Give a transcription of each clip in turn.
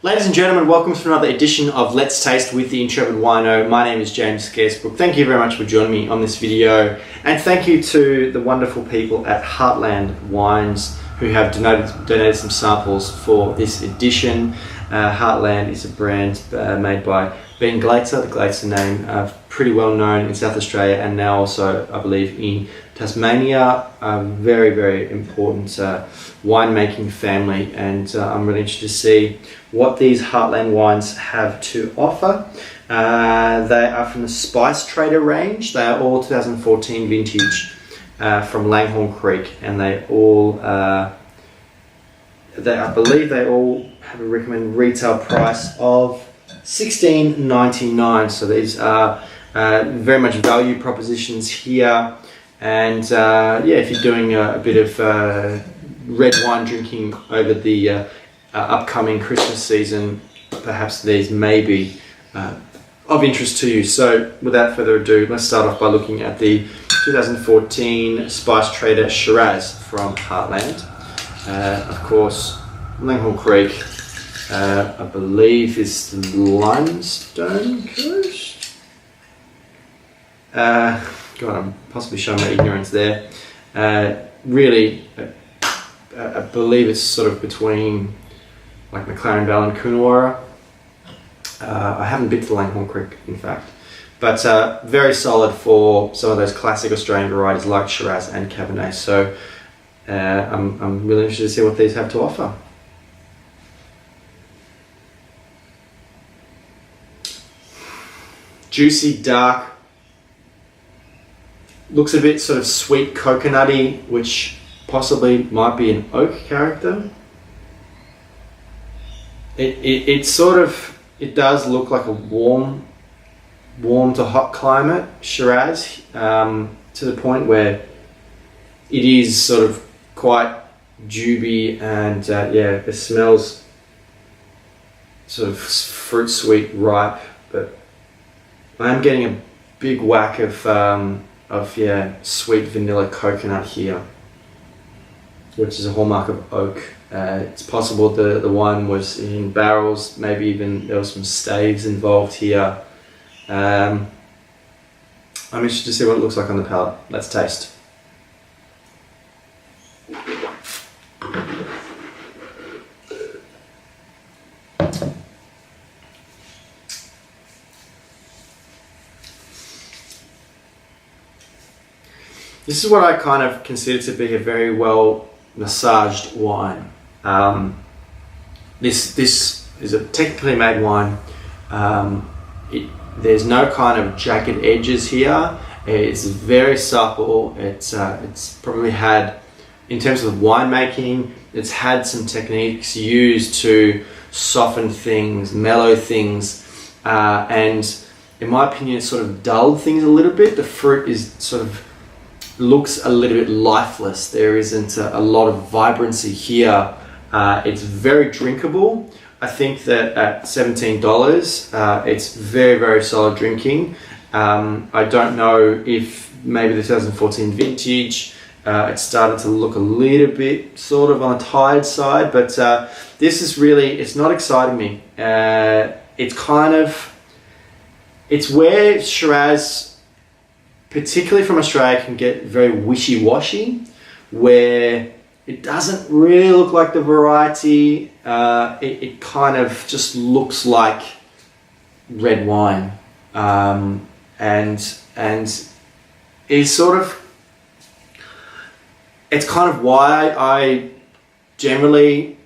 Ladies and gentlemen, welcome to another edition of Let's Taste with the Intrepid Wino. My name is James Scaresbrook. Thank you very much for joining me on this video, and thank you to the wonderful people at Heartland Wines who have donated some samples for this edition. Heartland is a brand made by Ben Glaetzer. The Glaetzer name pretty well known in South Australia and now also, I believe, in Tasmania. A very, very important winemaking family, and I'm really interested to see what these Heartland wines have to offer. They are from the Spice Trader range. They are all 2014 vintage from Langhorne Creek, and I believe they all have a recommended retail price of $16.99. So these are very much value propositions here. And yeah, if you're doing a bit of red wine drinking over the upcoming Christmas season, perhaps these may be of interest to you. So without further ado, let's start off by looking at the 2014 Spice Trader Shiraz from Heartland. Of course, Langhorne Creek, I believe, is the limestone coast. God, I'm possibly showing my ignorance there. Really, I believe it's sort of between like McLaren Vale and Coonawarra. I haven't been to Langhorne Creek, in fact, but very solid for some of those classic Australian varieties like Shiraz and Cabernet. So I'm really interested to see what these have to offer. Juicy, dark, looks a bit sort of sweet coconutty, which possibly might be an oak character. It does look like a warm to hot climate Shiraz, to the point where it is sort of quite dewby, and yeah, it smells sort of fruit sweet, ripe, but I am getting a big whack of yeah, sweet vanilla coconut here, which is a hallmark of oak. It's possible the wine was in barrels, maybe even there was some staves involved here. I'm interested to see what it looks like on the palate. Let's taste. This is what I kind of consider to be a very well massaged wine. This is a technically made wine. There's no kind of jagged edges here. It's very supple. It's probably had, in terms of winemaking, it's had some techniques used to soften things, mellow things, and in my opinion, it sort of dulled things a little bit. The fruit is sort of looks a little bit lifeless. There isn't a lot of vibrancy here. It's very drinkable. I think that at $17, it's very, very solid drinking. I don't know if maybe the 2014 vintage, it started to look a little bit sort of on the tired side, but this is really, it's not exciting me. It's kind of, it's where Shiraz, particularly from Australia, can get very wishy-washy, where it doesn't really look like the variety. It kind of just looks like red wine, and it's sort of, it's kind of why I generally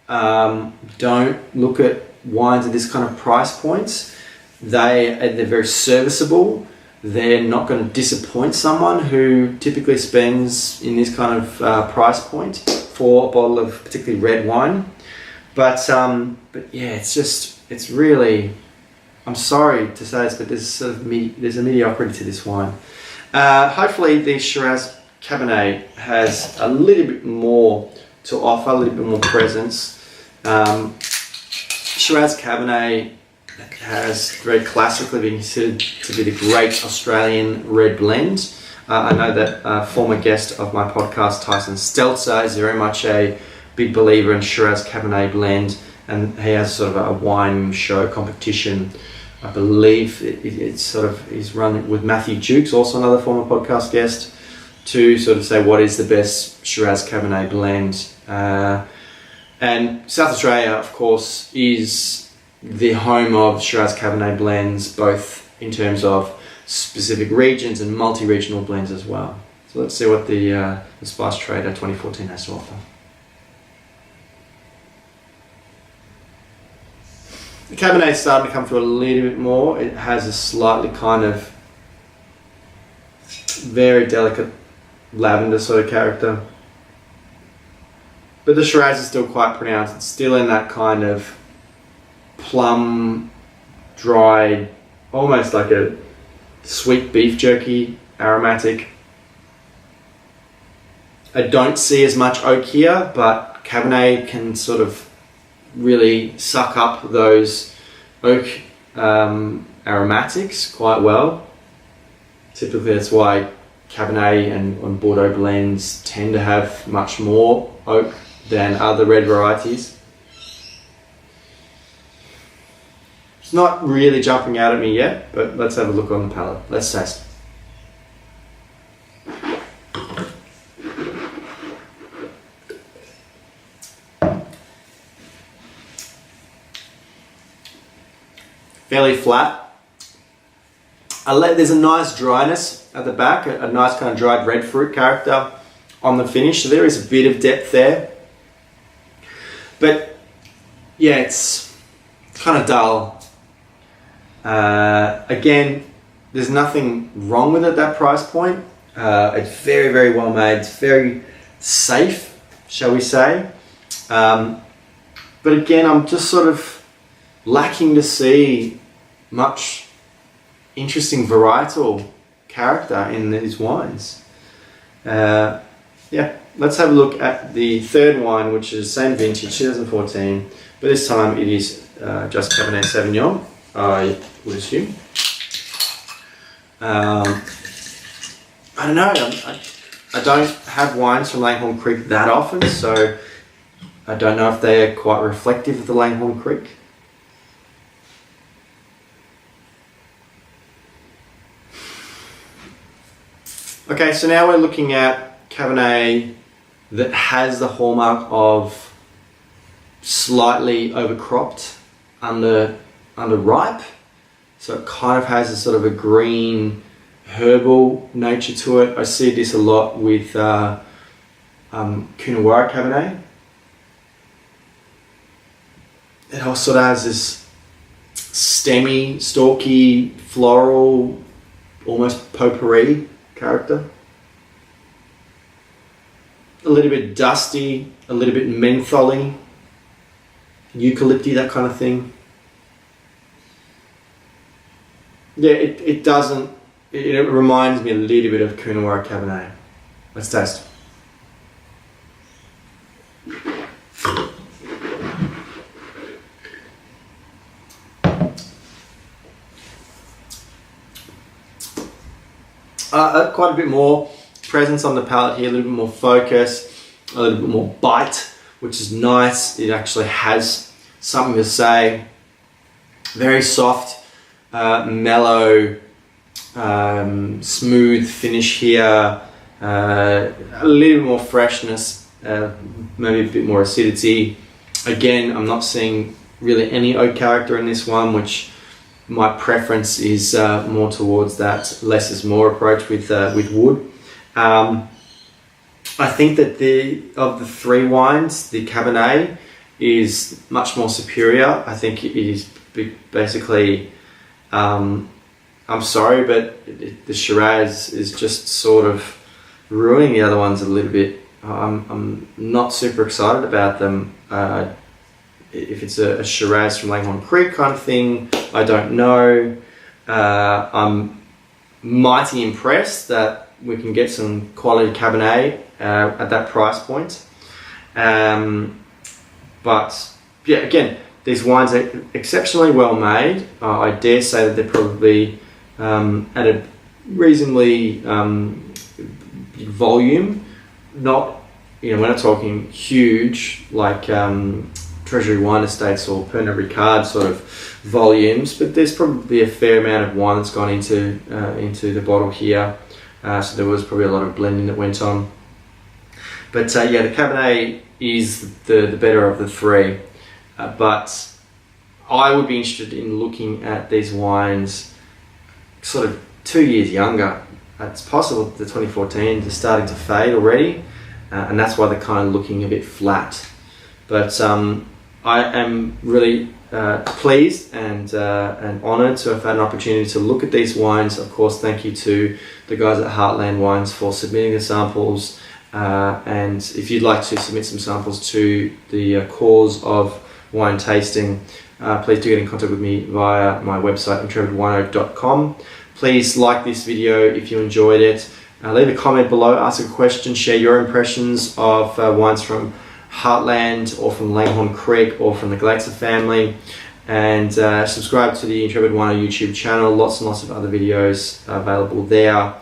don't look at wines at this kind of price points. They're very serviceable. They're not going to disappoint someone who typically spends in this kind of price point for a bottle of particularly red wine. But yeah, it's really, I'm sorry to say this, but there's a mediocrity to this wine. Hopefully the Shiraz Cabernet has a little bit more to offer, a little bit more presence. Shiraz Cabernet has very classically been considered to be the great Australian red blend. I know that a former guest of my podcast, Tyson Stelzer, is very much a big believer in Shiraz Cabernet blend, and he has sort of a wine show competition. I believe he's run with Matthew Jukes, also another former podcast guest, to sort of say what is the best Shiraz Cabernet blend. And South Australia, of course, is the home of Shiraz Cabernet blends, both in terms of specific regions and multi-regional blends as well. So let's see what the Spice Trader 2014 has to offer. The Cabernet is starting to come through a little bit more. It has a slightly kind of very delicate lavender sort of character. But the Shiraz is still quite pronounced. It's still in that kind of plum, dried, almost like a sweet beef jerky aromatic. I don't see as much oak here, but Cabernet can sort of really suck up those oak aromatics quite well. Typically that's why Cabernet and Bordeaux blends tend to have much more oak than other red varieties. It's not really jumping out at me yet, but let's have a look on the palate. Let's taste. Fairly flat. There's a nice dryness at the back, a nice kind of dried red fruit character on the finish, so there is a bit of depth there. But yeah, it's kind of dull. Again, there's nothing wrong with it at that price point. It's very, very well made. It's very safe, shall we say. But again, I'm just sort of lacking to see much interesting varietal character in these wines. Yeah, let's have a look at the third wine, which is same vintage, 2014, but this time it is just Cabernet Sauvignon, I would assume. I don't know, I don't have wines from Langhorne Creek that often, so I don't know if they are quite reflective of the Langhorne Creek. Okay, so now we're looking at Cabernet that has the hallmark of slightly overcropped, underripe. So it kind of has a sort of a green herbal nature to it. I see this a lot with Coonawarra Cabernet. It also has this stemmy, stalky, floral, almost potpourri character. A little bit dusty, a little bit mentholy, eucalypty, that kind of thing. Yeah, it doesn't, it reminds me a little bit of Coonawarra Cabernet. Let's taste. Quite a bit more presence on the palate here, a little bit more focus, a little bit more bite, which is nice. It actually has something to say. Very soft, mellow, smooth finish here, a little bit more freshness, maybe a bit more acidity. Again, I'm not seeing really any oak character in this one, which my preference is more towards that less is more approach with wood. I think that of the three wines, the Cabernet is much more superior. I think it is basically, I'm sorry, but the Shiraz is just sort of ruining the other ones a little bit. I'm not super excited about them. If it's a Shiraz from Langhorne Creek kind of thing, I don't know. I'm mighty impressed that we can get some quality Cabernet at that price point. But yeah, again, these wines are exceptionally well made. I dare say that they're probably at a reasonably big volume. Not, we're not talking huge like Treasury Wine Estates or Pernod Ricard sort of volumes, but there's probably a fair amount of wine that's gone into the bottle here. So there was probably a lot of blending that went on. But yeah, the Cabernet is the better of the three. But I would be interested in looking at these wines sort of 2 years younger. It's possible the 2014 is starting to fade already, and that's why they're kind of looking a bit flat. But I am really pleased and honoured to have had an opportunity to look at these wines. Of course, thank you to the guys at Heartland Wines for submitting the samples. And if you'd like to submit some samples to the cause of wine tasting, please do get in contact with me via my website, intrepidwino.com. Please like this video if you enjoyed it. Leave a comment below, ask a question, share your impressions of wines from Heartland or from Langhorne Creek or from the Glaetzer family, and subscribe to the Intrepid Wino YouTube channel. Lots and lots of other videos available there,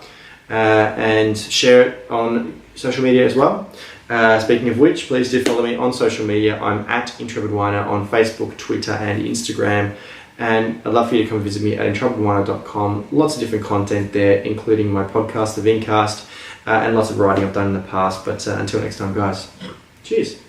and share it on social media as well. Speaking of which, please do follow me on social media. I'm at Intrepid Wino on Facebook, Twitter and Instagram, and I'd love for you to come visit me at intrepidwino.com. Lots of different content there, including my podcast, The Vincast, and lots of writing I've done in the past. But until next time, guys, cheers.